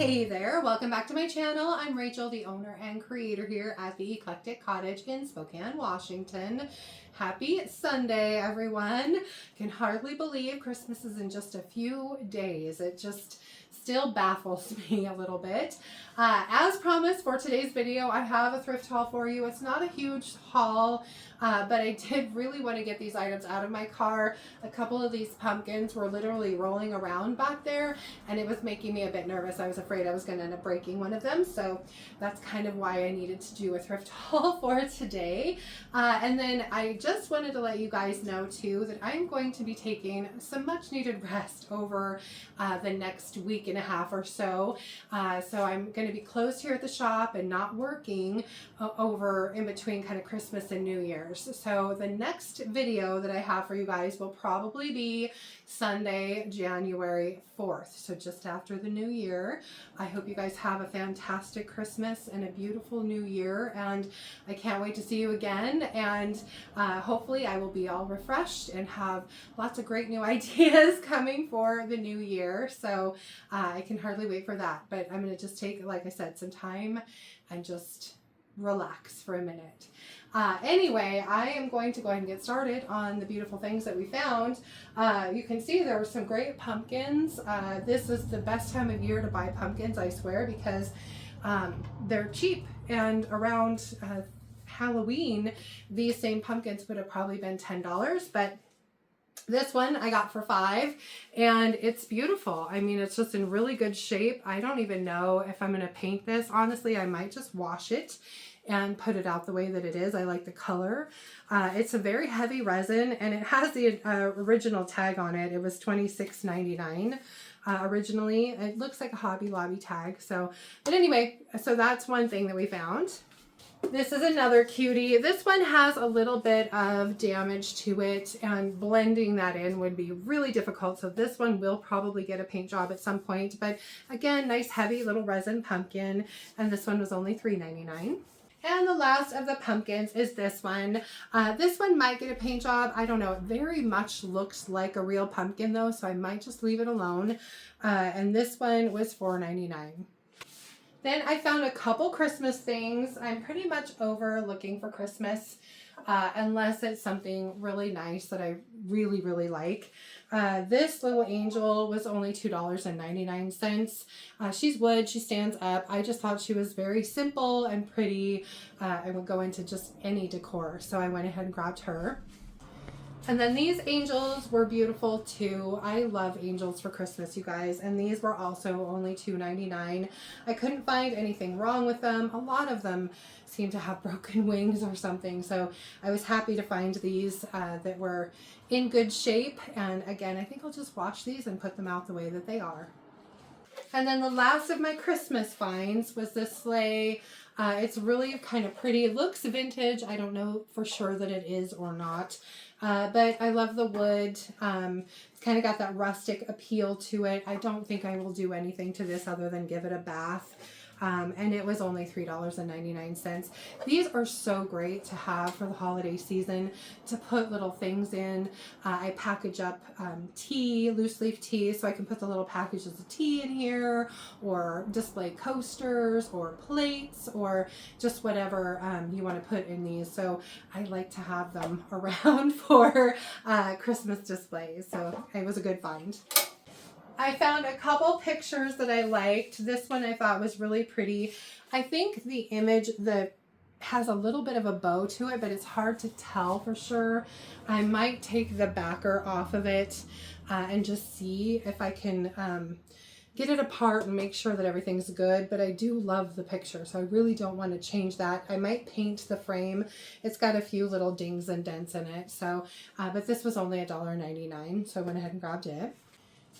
Hey there, welcome back to my channel. I'm Rachel, the owner and creator here at the Eclectic Cottage in Spokane, Washington. Happy Sunday, everyone. Can hardly believe Christmas is in just a few days. It just still baffles me a little bit. As promised, for today's video, I have a thrift haul for you. It's not a huge haul, but I did really want to get these items out of my car. A couple of these pumpkins were literally rolling around back there, and it was making me a bit nervous. I was afraid I was going to end up breaking one of them, so that's kind of why I needed to do a thrift haul for today. And then I just wanted to let you guys know too that I'm going to be taking some much needed rest over the next week and a half or so. So I'm going to be closed here at the shop and not working over in between kind of Christmas and New Year's. So the next video that I have for you guys will probably be Sunday, January 4th. So just after the new year. I hope you guys have a fantastic Christmas and a beautiful new year, and I can't wait to see you again, and hopefully I will be all refreshed and have lots of great new ideas coming for the new year. So I can hardly wait for that, but I'm going to just take, like I said, some time and just relax for a minute. Anyway, I am going to go ahead and get started on the beautiful things that we found. You can see there were some great pumpkins. This is the best time of year to buy pumpkins, I swear, because they're cheap, and around Halloween, these same pumpkins would have probably been $10, but this one I got for $5, and it's beautiful. I mean, it's just in really good shape. I don't even know if I'm going to paint this. Honestly, I might just wash it and put it out the way that it is. I like the color. It's a very heavy resin, and it has the original tag on it. It was $26.99 originally. It looks like a Hobby Lobby tag. So, but anyway, so that's one thing that we found. This is another cutie. This one has a little bit of damage to it, and blending that in would be really difficult. So this one will probably get a paint job at some point. But again, nice heavy little resin pumpkin. And this one was only $3.99. And the last of the pumpkins is this one. This one might get a paint job. I don't know. It very much looks like a real pumpkin though, so I might just leave it alone. And this one was $4.99. Then I found a couple Christmas things. I'm pretty much over looking for Christmas, unless it's something really nice that I really, really like. This little angel was only $2.99. She's wood, she stands up. I just thought she was very simple and pretty and would go into just any decor. So I went ahead and grabbed her. And then these angels were beautiful too. I love angels for Christmas, you guys. And these were also only $2.99. I couldn't find anything wrong with them. A lot of them seem to have broken wings or something. So I was happy to find these that were in good shape. And again, I think I'll just wash these and put them out the way that they are. And then the last of my Christmas finds was this sleigh. It's really kind of pretty. It looks vintage. I don't know for sure that it is or not. But I love the wood. It's kind of got that rustic appeal to it. I don't think I will do anything to this other than give it a bath. And it was only $3.99. These are so great to have for the holiday season, to put little things in. I package up tea, loose leaf tea, so I can put the little packages of tea in here, or display coasters or plates, or just whatever you want to put in these. So I like to have them around for Christmas displays. So it was a good find. I found a couple pictures that I liked. This one I thought was really pretty. I think the image that has a little bit of a bow to it, but it's hard to tell for sure. I might take the backer off of it and just see if I can get it apart and make sure that everything's good. But I do love the picture, so I really don't want to change that. I might paint the frame. It's got a few little dings and dents in it. So, but this was only $1.99, so I went ahead and grabbed it.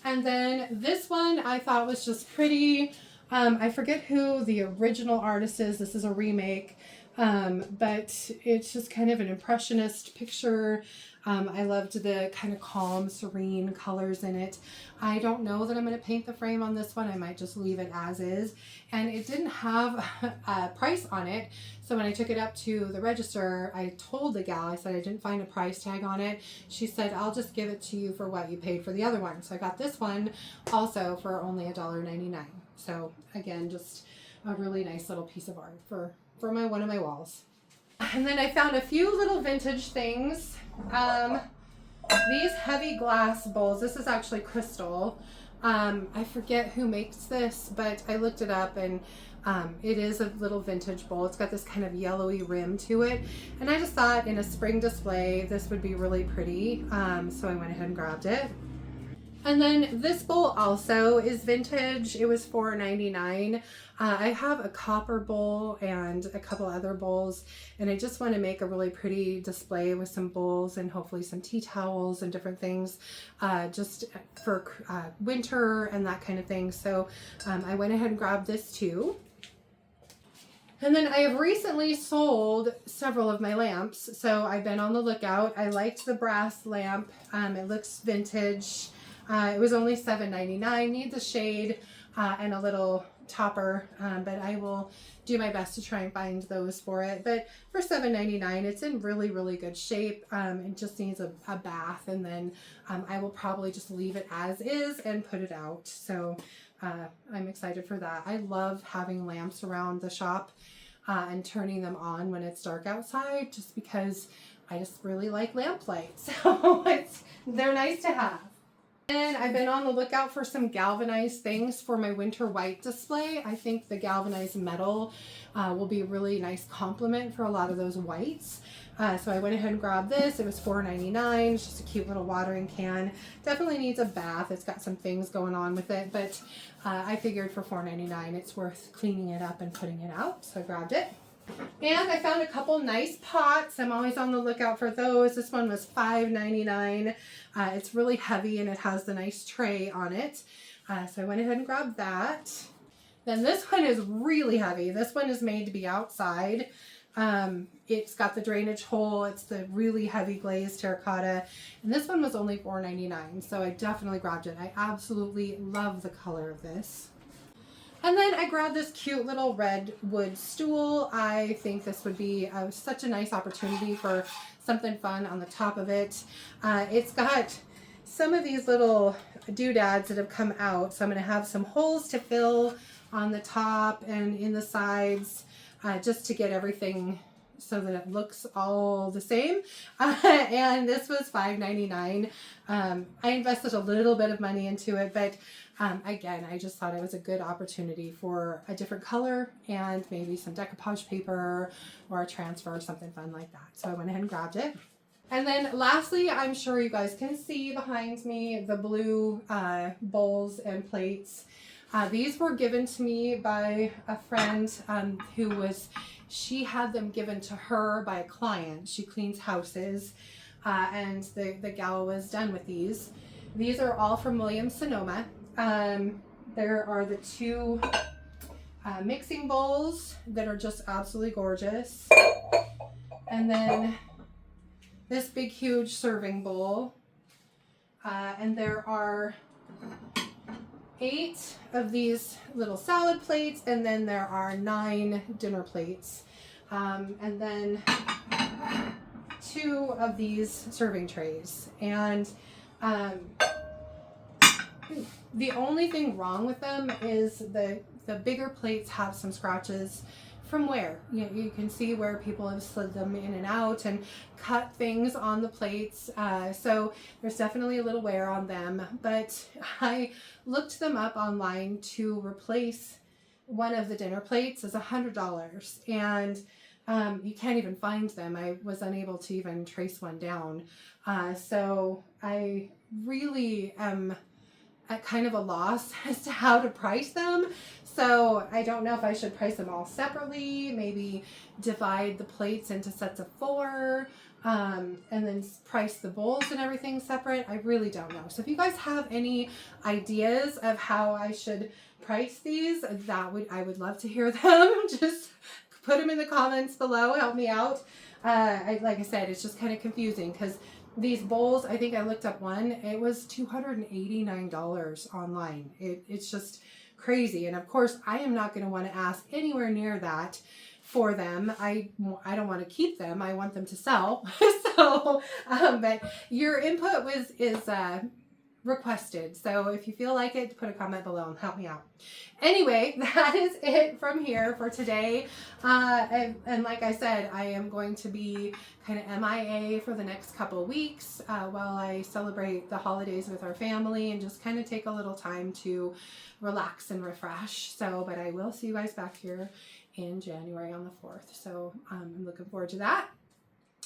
And then this one I thought was just pretty. I forget who the original artist is. This is a remake, but it's just kind of an impressionist picture. I loved the kind of calm, serene colors in it. I don't know that I'm going to paint the frame on this one. I might just leave it as is. And it didn't have a price on it. So when I took it up to the register, I told the gal, I said I didn't find a price tag on it. She said, I'll just give it to you for what you paid for the other one. So I got this one also for only $1.99. So again, just a really nice little piece of art for one of my walls. And then I found a few little vintage things. These heavy glass bowls. This is actually crystal. I forget who makes this, but I looked it up, and it is a little vintage bowl. It's got this kind of yellowy rim to it, and I just thought in a spring display this would be really pretty, so I went ahead and grabbed it. And then this bowl also is vintage. It was $4.99. I have a copper bowl and a couple other bowls, and I just want to make a really pretty display with some bowls and hopefully some tea towels and different things just for winter and that kind of thing. So I went ahead and grabbed this too. And then I have recently sold several of my lamps, so I've been on the lookout. I liked the brass lamp. It looks vintage. It was only $7.99, needs a shade and a little topper, but I will do my best to try and find those for it. But for $7.99, it's in really, really good shape. It just needs a bath, and then I will probably just leave it as is and put it out. So I'm excited for that. I love having lamps around the shop and turning them on when it's dark outside, just because I just really like lamp light. So they're nice to have. And I've been on the lookout for some galvanized things for my winter white display. I think the galvanized metal will be a really nice complement for a lot of those whites. So I went ahead and grabbed this. It was $4.99. It's just a cute little watering can. Definitely needs a bath. It's got some things going on with it, but I figured for $4.99 it's worth cleaning it up and putting it out. So I grabbed it. And I found a couple nice pots. I'm always on the lookout for those. This one was $5.99. It's really heavy, and it has the nice tray on it. So I went ahead and grabbed that. Then this one is really heavy. This one is made to be outside. It's got the drainage hole. It's the really heavy glazed terracotta. And this one was only $4.99. So I definitely grabbed it. I absolutely love the color of this. And then I grabbed this cute little red wood stool. I think this would be such a nice opportunity for something fun on the top of it. It's got some of these little doodads that have come out. So I'm going to have some holes to fill on the top and in the sides just to get everything so that it looks all the same. And this was $5.99. I invested a little bit of money into it, but again, I just thought it was a good opportunity for a different color and maybe some decoupage paper or a transfer or something fun like that. So I went ahead and grabbed it. And then lastly, I'm sure you guys can see behind me the blue bowls and plates. These were given to me by a friend she had them given to her by a client. She cleans houses, and the gal was done with these. These are all from Williams Sonoma. There are the two mixing bowls that are just absolutely gorgeous. And then this big, huge serving bowl. And there are 8 of these little salad plates, and then there are 9 dinner plates. And then 2 of these serving trays. And the only thing wrong with them is the bigger plates have some scratches from wear. You can see where people have slid them in and out and cut things on the plates. So there's definitely a little wear on them, but I looked them up online to replace one of the dinner plates is $100, and you can't even find them. I was unable to even trace one down. So I really am at kind of a loss as to how to price them. So I don't know if I should price them all separately, maybe divide the plates into sets of 4, and then price the bowls and everything separate. I really don't know. So if you guys have any ideas of how I should price these, I would love to hear them. Just put them in the comments below, help me out. Like I said, it's just kind of confusing because these bowls, I think I looked up one, it was $289 online. It's just crazy. And of course, I am not going to want to ask anywhere near that for them. I don't want to keep them. I want them to sell. So, but your input is requested. So if you feel like it, put a comment below and help me out. Anyway, that is it from here for today. And like I said, I am going to be kind of MIA for the next couple weeks while I celebrate the holidays with our family and just kind of take a little time to relax and refresh. So, but I will see you guys back here in January on the 4th. So I'm looking forward to that.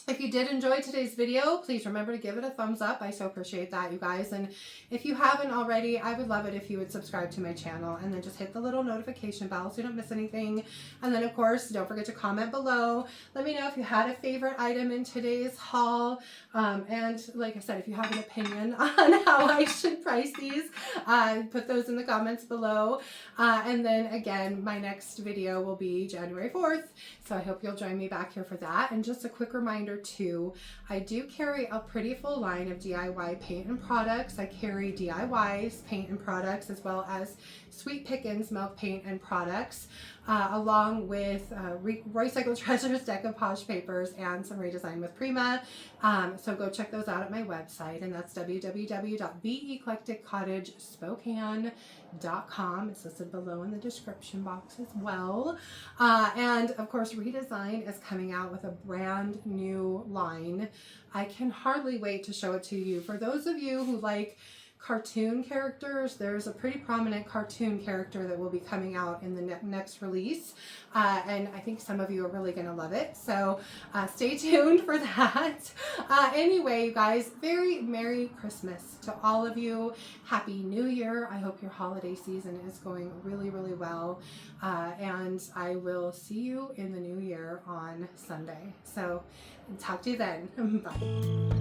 If you did enjoy today's video, please remember to give it a thumbs up. I so appreciate that, you guys. And if you haven't already, I would love it if you would subscribe to my channel and then just hit the little notification bell so you don't miss anything. And then, of course, don't forget to comment below. Let me know if you had a favorite item in today's haul. And like I said, if you have an opinion on how I should price these, put those in the comments below. And then, again, my next video will be January 4th. So I hope you'll join me back here for that. And just a quick reminder too, I do carry a pretty full line of DIY paint and products. I carry DIYs, paint and products, as well as Sweet Pickins milk paint and products, along with Recycled Treasures decoupage papers and some redesign with Prima. So go check those out at my website, and that's www.theeclecticcottagespokane.com. It's listed below in the description box as well. And of course, Redesign is coming out with a brand new line. I can hardly wait to show it to you. For those of you who like cartoon characters, there's a pretty prominent cartoon character that will be coming out in the next release, and I think some of you are really gonna love it, so stay tuned for that. Anyway, you guys, very Merry Christmas to all of you. Happy New Year. I hope your holiday season is going really, really well, and I will see you in the new year on Sunday. So talk to you then. Bye.